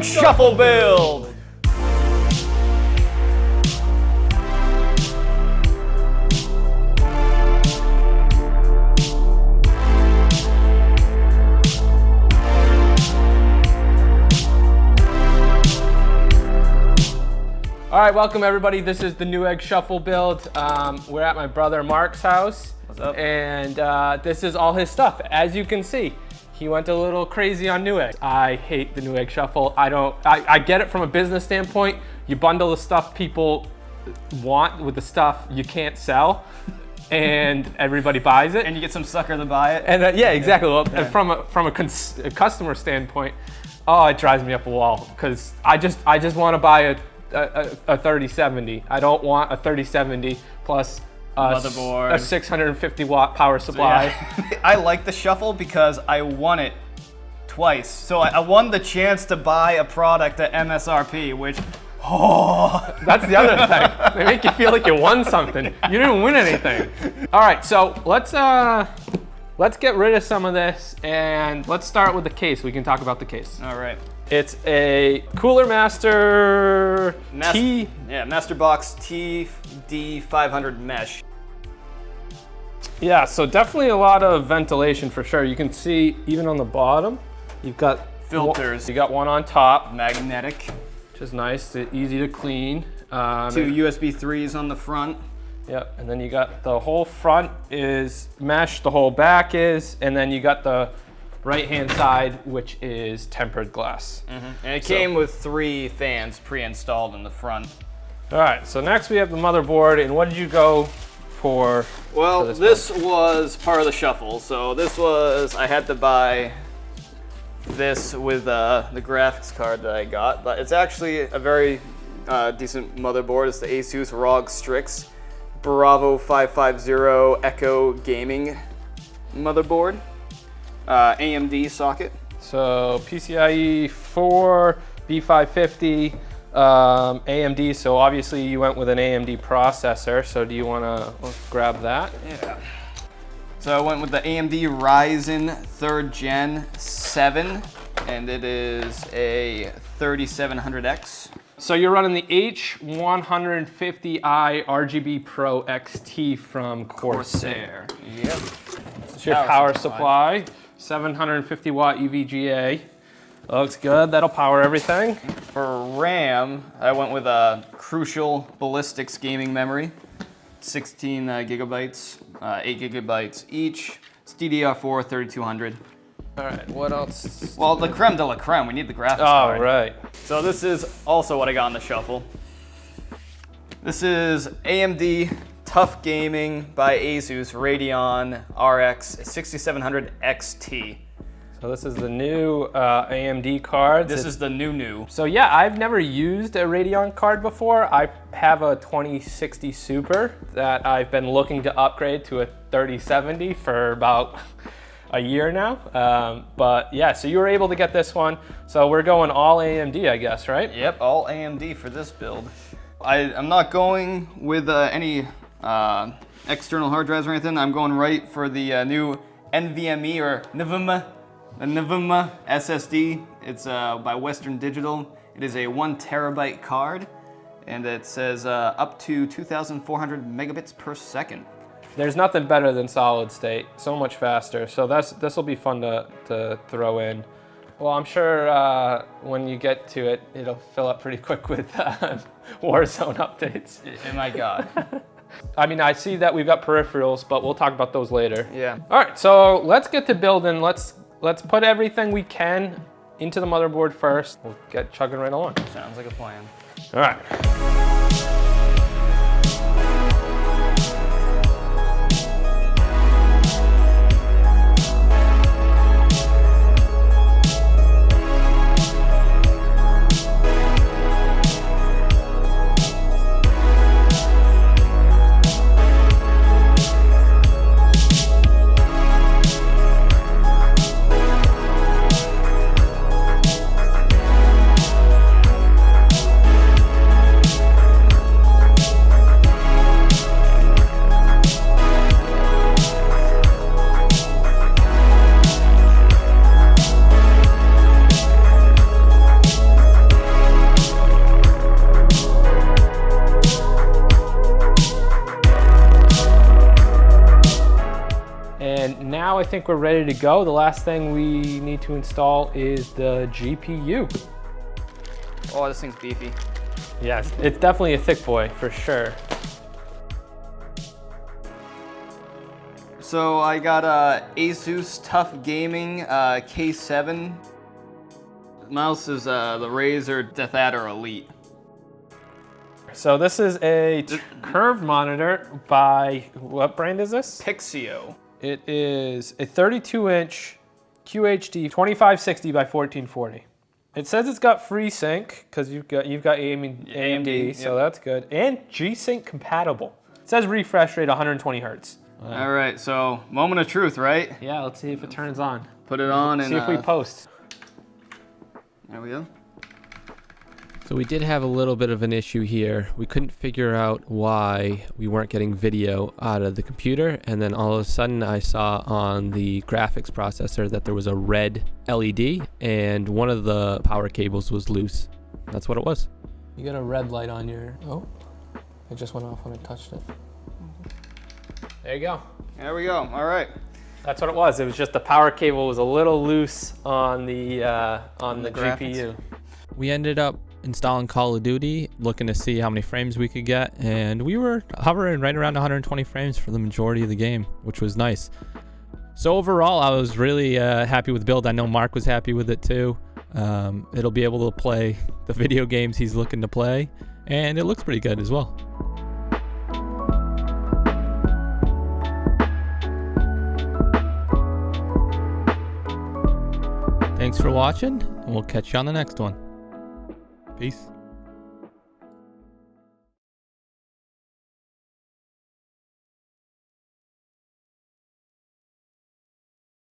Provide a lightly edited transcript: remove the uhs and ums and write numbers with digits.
Newegg Shuffle build! All right, welcome everybody. This is the Newegg Shuffle build. We're at my brother Mark's house. What's up? And this is all his stuff. As you can see, he went a little crazy on Newegg. I hate the Newegg Shuffle. I get it from a business standpoint. You bundle the stuff people want with the stuff you can't sell, and everybody buys it. And you get some sucker to buy it. And yeah, exactly. Well, yeah. From a customer standpoint, oh, it drives me up a wall because I just want to buy a 3070. I don't want a 3070 plus motherboard, a 650 watt power supply. So yeah. I like the Shuffle because I won it twice. So I won the chance to buy a product at MSRP, which, that's the other thing. They make you feel like you won something. You didn't win anything. All right, so let's get rid of some of this and let's start with the case. We can talk about the case. All right. It's a Cooler Master T. Yeah, Master Box TD500 mesh. Yeah, so definitely a lot of ventilation for sure. You can see even on the bottom, you've got filters. You got one on top. Magnetic. Which is nice, easy to clean. 2 USB 3s on the front. Yep, and then you got the whole front is mesh, the whole back is, and then you got the right-hand side, which is tempered glass. Mm-hmm. And it came with 3 fans pre-installed in the front. All right, so next we have the motherboard, and what did you go for? Well, this was part of the Shuffle. So this was, I had to buy this with the graphics card that I got, but it's actually a very decent motherboard. It's the Asus ROG Strix Bravo 550 Echo Gaming motherboard. AMD socket. So PCIe 4, B550, AMD. So obviously you went with an AMD processor. So do you want to grab that? Yeah. So I went with the AMD Ryzen 3rd Gen 7, and it is a 3700X. So you're running the H150i RGB Pro XT from Corsair. Yep. It's your power supply. 750 watt EVGA. Looks good, that'll power everything. For RAM, I went with a Crucial Ballistics gaming memory. 16 gigabytes, 8 gigabytes each. It's DDR4 3200. All right, what else? Well, the creme de la creme, we need the graphics card. Oh, right. So this is also what I got on the Shuffle. This is AMD Tough Gaming by Asus Radeon RX 6700 XT. So this is the new AMD card. This is the new. So yeah, I've never used a Radeon card before. I have a 2060 Super that I've been looking to upgrade to a 3070 for about a year now. But yeah, so you were able to get this one. So we're going all AMD, I guess, right? Yep, all AMD for this build. I'm not going with any external hard drives or anything. I'm going right for the new NVMe or NVMe SSD. It's by Western Digital. It is a 1 terabyte card, and it says up to 2,400 megabits per second. There's nothing better than solid state. So much faster. So this will be fun to throw in. Well, I'm sure when you get to it, it'll fill up pretty quick with Warzone updates. Oh my God. I mean, I see that we've got peripherals, but we'll talk about those later. Yeah. All right, so let's get to building. Let's put everything we can into the motherboard first. We'll get chugging right along. Sounds like a plan. All right. And now I think we're ready to go. The last thing we need to install is the GPU. Oh, this thing's beefy. Yes, it's definitely a thick boy for sure. So I got a Asus Tough Gaming K7. Mouse is the Razer Death Adder Elite. So this is a curved monitor by, what brand is this? Pixio. It is a 32-inch QHD 2560 by 1440. It says it's got FreeSync because you've got AMD, so that's good, and G-Sync compatible. It says refresh rate 120 hertz. All right, so moment of truth, right? Yeah, let's see if it turns on. Put it on and see if we post. There we go. So we did have a little bit of an issue here. We couldn't figure out why we weren't getting video out of the computer, and then all of a sudden I saw on the graphics processor that there was a red LED and one of the power cables was loose. That's what it was. You got a red light on your, oh, it just went off when I touched it. There you go. There we go, all right. That's what it was. It was just the power cable was a little loose on the graphics. GPU. We ended up installing Call of Duty, looking to see how many frames we could get, and we were hovering right around 120 frames for the majority of the game, which was nice. So overall, I was really happy with the build. I know Mark was happy with it too. It'll be able to play the video games he's looking to play, and it looks pretty good as well. Thanks for watching, and we'll catch you on the next one. Peace.